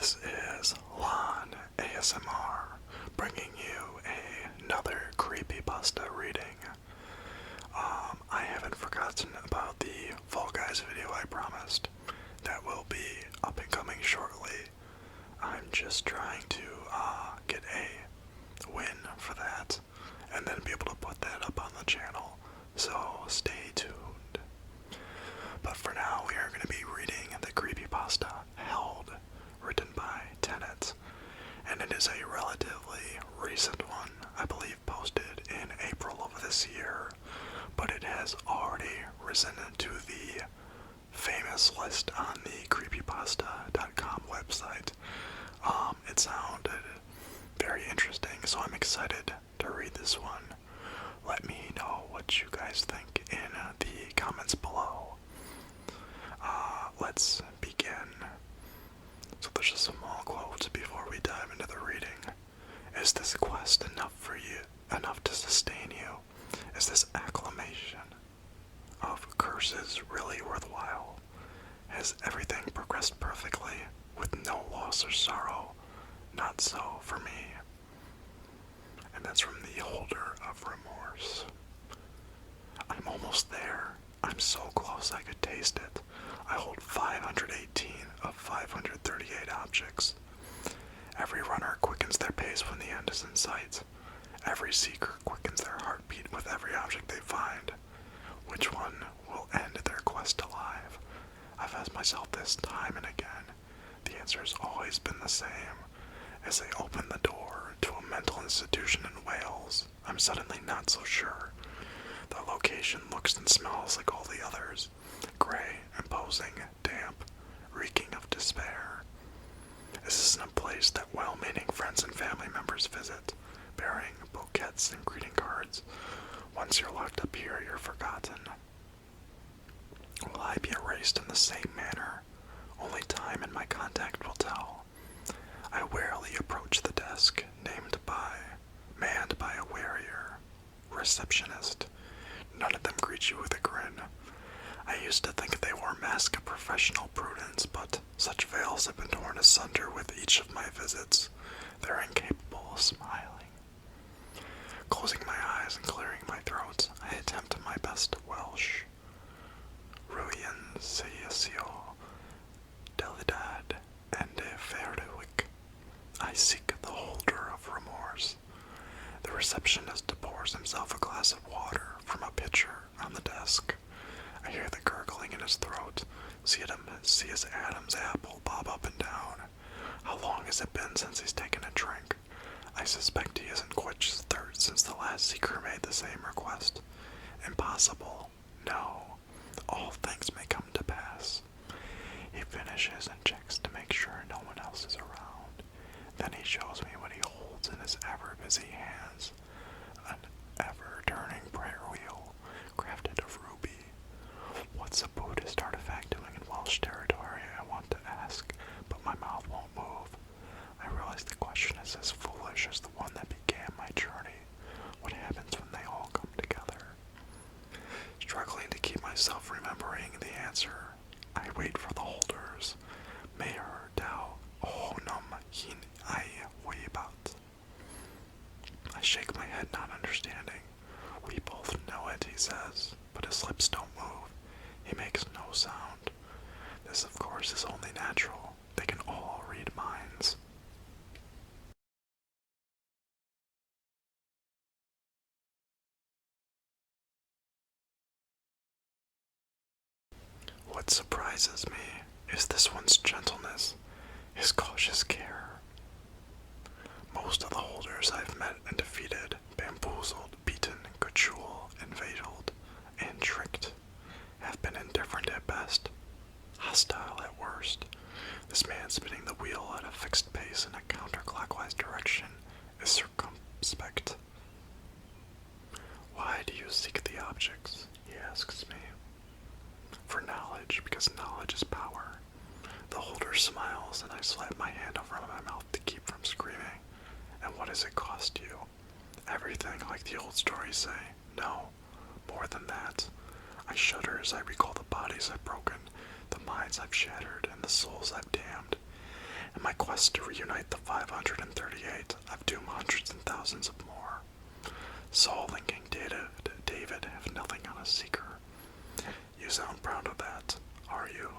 This is Lon ASMR, bringing you another Creepypasta reading. I haven't forgotten about the Fall Guys video I promised. That will be up and coming shortly. I'm just trying to get a win for that, and then be able to put that up on the channel, so stay tuned. But for now, we are going to be reading the Creepypasta Held, written by Tenet, and it is a relatively recent one, I believe posted in April of this year, but it has already risen to the famous list on the creepypasta.com website. It sounded very interesting, so I'm excited to read this one. Let me know what you guys think in the comments below. Let's begin. So there's just some small quotes before we dive into the reading. Is this quest enough for you, enough to sustain you? Is this acclamation of curses really worthwhile? Has everything progressed perfectly, with no loss or sorrow? Not so for me. And that's from the Holder of Remorse. I'm almost there. I'm so close I could taste it. I hold 518 of 538 objects. Every runner quickens their pace when the end is in sight. Every seeker quickens their heartbeat with every object they find. Which one will end their quest alive? I've asked myself this time and again. The answer has always been the same. As I open the door to a mental institution in Wales, I'm suddenly not so sure. The location looks and smells like all the others. Gray, imposing, damp, reeking of despair. This isn't a place that well-meaning friends and family members visit, bearing bouquets and greeting cards. Once you're locked up here, you're forgotten. Will I be erased in the same manner? Only time and my contact will tell. I warily approach the desk, manned by a warrior, receptionist. None of them greet you with a grin. I used to think they wore masks of professional prudence, but such veils have been torn asunder with each of my visits. They're incapable of smiling. Closing my eyes and clearing my throat, I attempt my best Welsh. Ruyen Seisio, Delidad, and Ferdewick. I seek the Holder of Remorse. The receptionist pours himself a glass of water from a pitcher on the desk. I hear the gurgling in his throat, see his Adam's apple bob up and down. How long has it been since he's taken a drink? I suspect he hasn't quenched his thirst since the last seeker made the same request. Impossible. No. All things may come to pass. He finishes and checks to make sure no one else is around. Then he shows me what he holds in his ever-busy hands. An ever-turning prayer wheel, crafted of ruby. What's a Buddhist artifact doing in Welsh territory, I want to ask, but my mouth won't move. I realize the question is as foolish as the one that began my journey. What happens when they all come together? Struggling to keep myself remembering the answer, I wait for the holders. Mayor Dao Honum Hin Ai Weibat. I shake my head, not understanding. We both know it, he says, but his lips don't move. He makes no sound. This, of course, is only natural. They can all read minds. What surprises me is this one's gentleness, his cautious care. Most of the holders I've met and defeated, bamboozled, beaten, cajoled, inveigled, and tricked, have been indifferent at best, hostile at worst. This man spinning the wheel at a fixed pace in a counterclockwise direction is circumspect. Why do you seek the objects? He asks me. For knowledge, because knowledge is power. The holder smiles and I slap my hand over my mouth to keep from screaming. And what does it cost you? Everything, like the old stories say. No, more than that. I shudder as I recall the bodies I've broken, the minds I've shattered, and the souls I've damned. In my quest to reunite the 538, I've doomed hundreds and thousands of more. Saul and King David have nothing on a seeker. You sound proud of that, are you?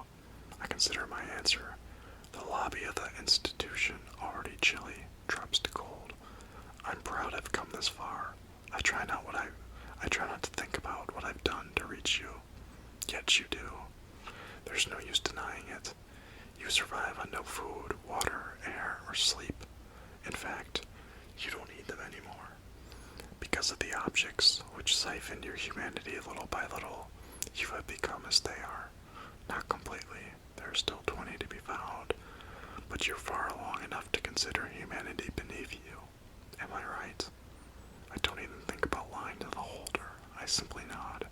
I consider my answer. The lobby of the institution, already chilly, drops to cold. I'm proud I've come this far. I try not to think about what I've done to reach you. Yet you do. There's no use denying it. You survive on no food, water, air, or sleep. In fact, you don't need them anymore. Because of the objects which siphon your humanity little by little, you have become as they are. Not completely. There are still 20 to be found. But you're far along enough to consider humanity beneath you. Am I right? I don't even think about lying to the holder. I simply nod.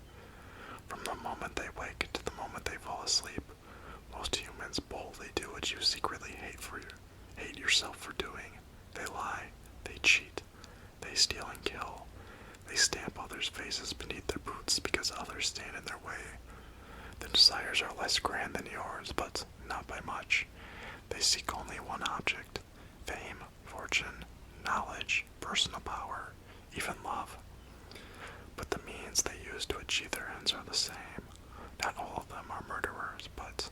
From the moment they wake to the moment they fall asleep, most humans boldly do what you secretly hate yourself for doing. They lie, they cheat, they steal and kill. They stamp others' faces beneath their boots because others stand in their way. Their desires are less grand than yours, but not by much. They seek only one object: fame, fortune, knowledge, personal power, even love. But the means they use to achieve their ends are the same. Not all of them are murderers, but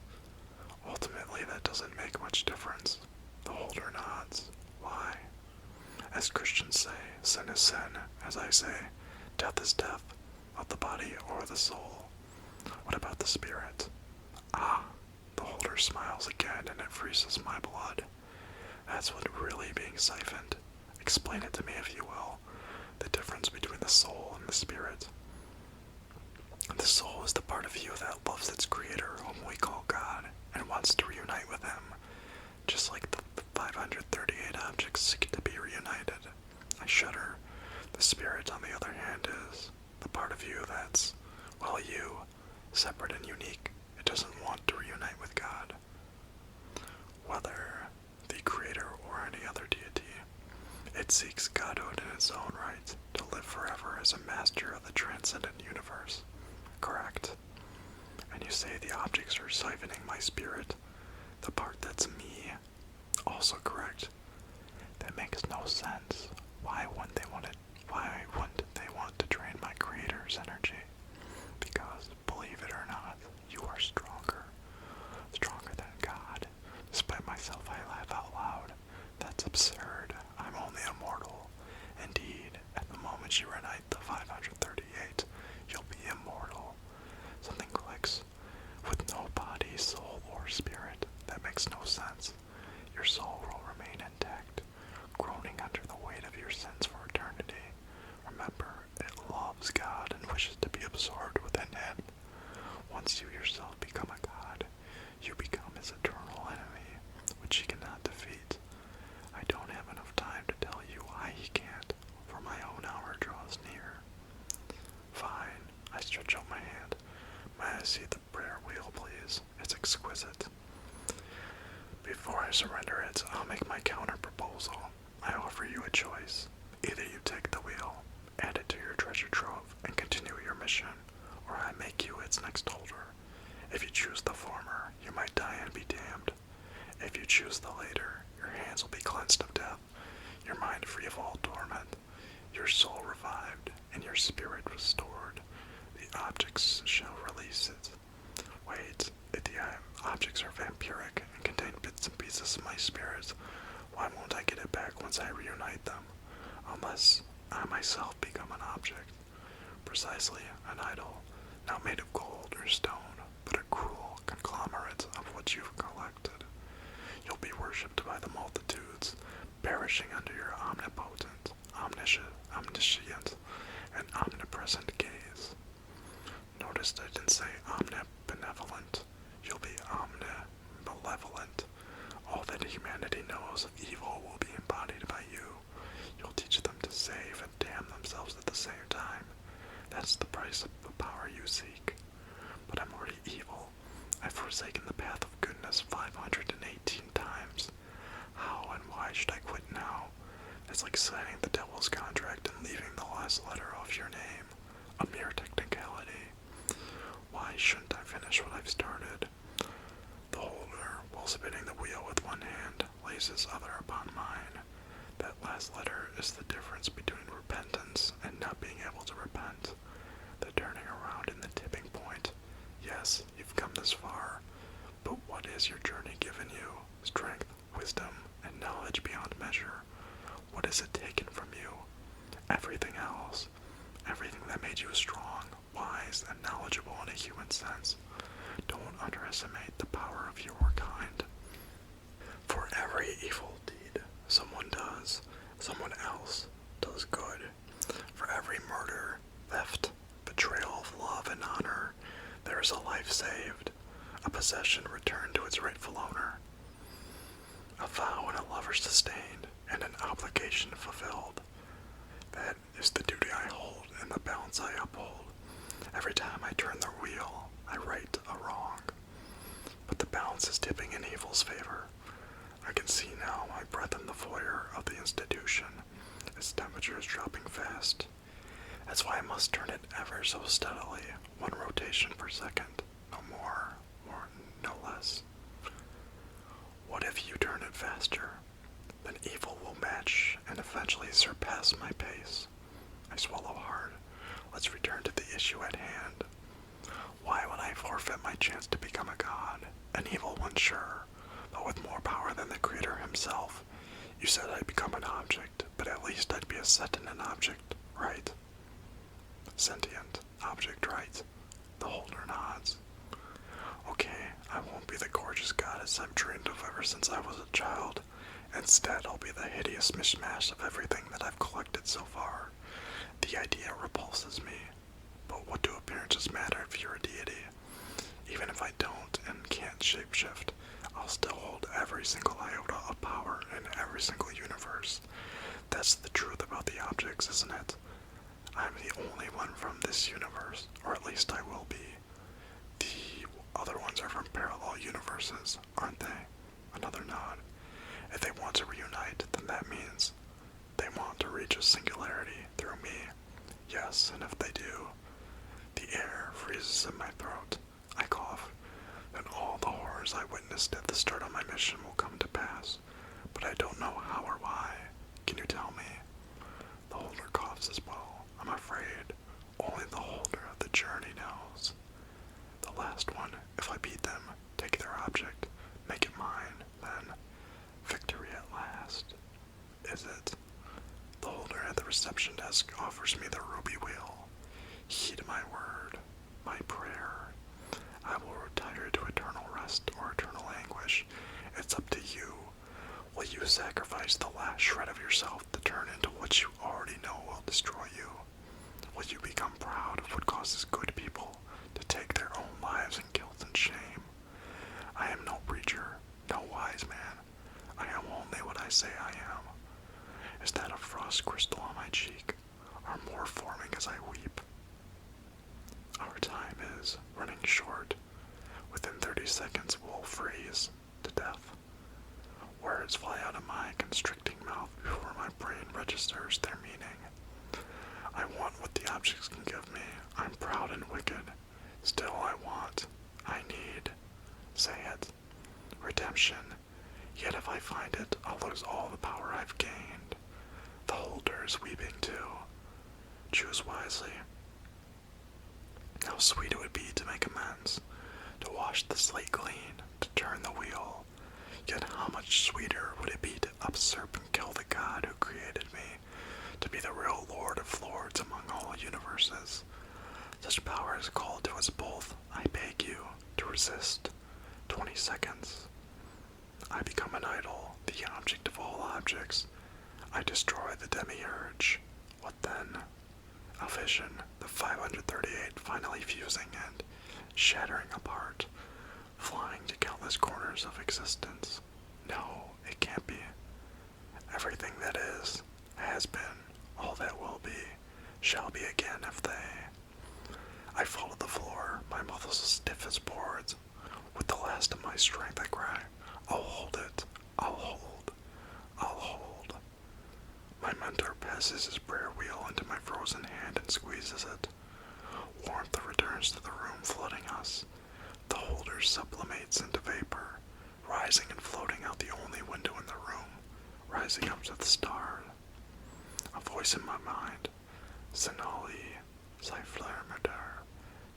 ultimately that doesn't make much difference. The holder nods. Why? As Christians say, sin is sin. As I say, death is death, of the body or the soul. What about the spirit? Ah, the holder smiles again and it freezes my blood. That's what really being siphoned. Explain it to me if you will. The difference between the soul and the spirit. The soul is the part of you that loves its creator, whom we call God, and wants to reunite with him, just like the 538 objects seek to be reunited. I shudder. The spirit, on the other hand, is the part of you that's, well, you, separate and unique. It doesn't want to reunite with God. Whether the creator or any other deity, it seeks godhood in its own right, to live forever as a master of the transcendent universe. Correct. And you say the objects are siphoning my spirit, the part that's me. Also correct. That makes no sense. Why wouldn't they want to drain my creator's energy? Because, believe it or not, you are stronger. Stronger than God. Despite myself, I laugh out loud. That's absurd. I'm only a mortal. Indeed, at the moment you reunite the 538, you'll be immortal. Something clicks. With no body, soul, or spirit, that makes no sense. Your soul will remain intact, groaning under the weight of your sins for eternity. Remember, it loves God and wishes to be absorbed within him. Once you yourself become a god, you become his eternal enemy, which he cannot defeat. I don't have enough time to tell you why he can't, for my own hour draws near. Fine, I stretch out my hand. May I see the prayer wheel, please? It's exquisite. Before I surrender it, I'll make my counter-proposal. I offer you a choice. Either you take the wheel, add it to your treasure trove, and continue your mission, or I make you its next holder. If you choose the former, you might die and be damned. If you choose the later, your hands will be cleansed of death, your mind free of all torment, your soul revived, and your spirit restored. The objects shall release it. Wait, if the objects are vampiric and contain bits and pieces of my spirit, why won't I get it back once I reunite them? Unless I myself become an object. Precisely, an idol, not made of gold or stone, but a cruel conglomerate of what you've collected. You'll be worshipped by the multitudes, perishing under your omnipotent, omniscient, and omnipresent gaze. Notice I didn't say omnibenevolent. You'll be omnimalevolent. All that humanity knows of evil will be embodied by you. You'll teach them to save and damn themselves at the same time. That's the price of the power you seek. But I'm already evil. I've forsaken the path of goodness 518 times. How and why should I quit now? It's like signing the devil's contract and leaving the last letter off your name. A mere technicality. Why shouldn't I finish what I've started? The holder, while spinning the wheel with one hand, place his other upon mine. That last letter is the difference between repentance and not being able to repent. The turning around and the tipping point. Yes, you've come this far, but what has your journey given you? Strength, wisdom, and knowledge beyond measure. What has it taken from you? Everything else. Everything that made you strong, wise, and knowledgeable in a human sense. Don't underestimate the power of your kind. For every evil deed someone does, someone else does good. For every murder, theft, betrayal of love and honor, there is a life saved, a possession returned to its rightful owner, a vow and a lover sustained, and an obligation fulfilled. That is the duty I hold and the balance I uphold. Every time I turn the wheel, I right a wrong. But the balance is tipping in evil's favor. I can see now my breath in the foyer of the institution. Its temperature is dropping fast. That's why I must turn it ever so steadily, one rotation per second, no more, or no less. What if you turn it faster? Then evil will match and eventually surpass my pace. I swallow hard. Let's return to the issue at hand. Why would I forfeit my chance to become a god? An evil one, sure, but with more power than the creator himself. You said I'd become an object, but at least I'd be a sentient object, right? Sentient object, right? The holder nods. Okay, I won't be the gorgeous goddess I've dreamed of ever since I was a child. Instead, I'll be the hideous mishmash of everything that I've collected so far. The idea repulses me. But what do appearances matter if you're a deity? Even if I don't and can't shapeshift, I'll still hold every single iota of power in every single universe. That's the truth about the objects, isn't it? I'm the only one from this universe, or at least I will be. The other ones are from parallel universes, aren't they? Another nod. If they want to reunite, then that means they want to reach a singularity through me. Yes, and if they do, the air freezes in my throat. I cough. Then all the horrors I witnessed at the start of my mission will come to pass. But I don't know how or why. Can you tell me? The holder coughs as well. I'm afraid only the holder of the journey knows. The last one, if I beat them, take their object, make it mine, then victory at last. Is it? The holder at the reception desk offers me the ruby wheel. Heed my word, my prayer. I will retire to eternal rest or eternal anguish. It's up to you. Will you sacrifice the last shred of yourself to turn into what you already know will destroy you? Will you become proud of what causes good people to take their own lives in guilt and shame? I am no preacher, no wise man. I am only what I say I am. Is that a frost crystal on my cheek, or more forming as I weep? Our time is running short. Within 30 seconds we'll freeze to death. Words fly out of my constricting mouth before my brain registers their meaning. I want what the objects can give me. I'm proud and wicked. Still I need, say it, redemption. Yet if I find it, I'll lose all the power I've gained. The holder is weeping too. Choose wisely. How sweet it would be to make amends, to wash the slate clean, to turn the wheel. Yet how much sweeter would it be to usurp and kill the God who created me, to be the real Lord of Lords among all universes. Such power is called to us both. I beg you to resist. 20 seconds. I become an idol, the object of all objects. I destroy the demiurge. What then? A vision, the 538 finally fusing and shattering apart, flying to countless corners of existence. No, it can't be. Everything that is, has been, all that will be, shall be again if they. I fall to the floor, my muscles stiff as boards. With the last of my strength I cry, I'll hold it, I'll hold, I'll hold. My mentor passes his prayer wheel into my frozen hand and squeezes it. Warmth returns to the room, flooding us. The holder sublimates into vapor, rising and floating out the only window in the rising up to the stars. A voice in my mind, Senali, sei flermeder,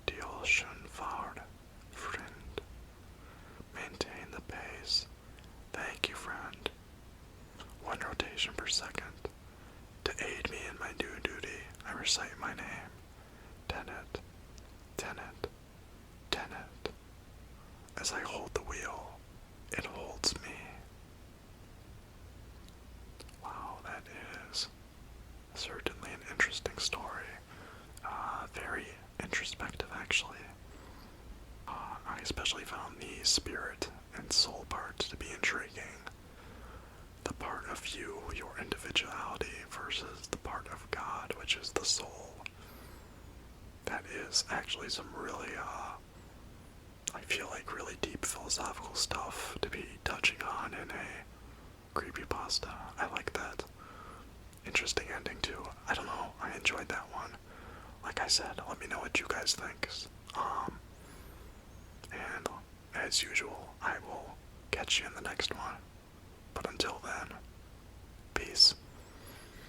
die Ocean fard, friend. Maintain the pace. Thank you, friend. 1 rotation per second. To aid me in my new duty, I recite my name. Tenet, Tenet, Tenet. As I hold the wheel, it holds me. Wow, that is certainly an interesting story. Very introspective, actually. I especially found the spirit and soul parts to be intriguing. The part of you, your individuality, versus the part of God, which is the soul. That is actually some really, I feel like really deep philosophical stuff to be touching on in a creepypasta. I like that. Interesting ending too. I don't know, I enjoyed that one. Like I said, let me know what you guys think. And as usual, I will catch you in the next one. But until then,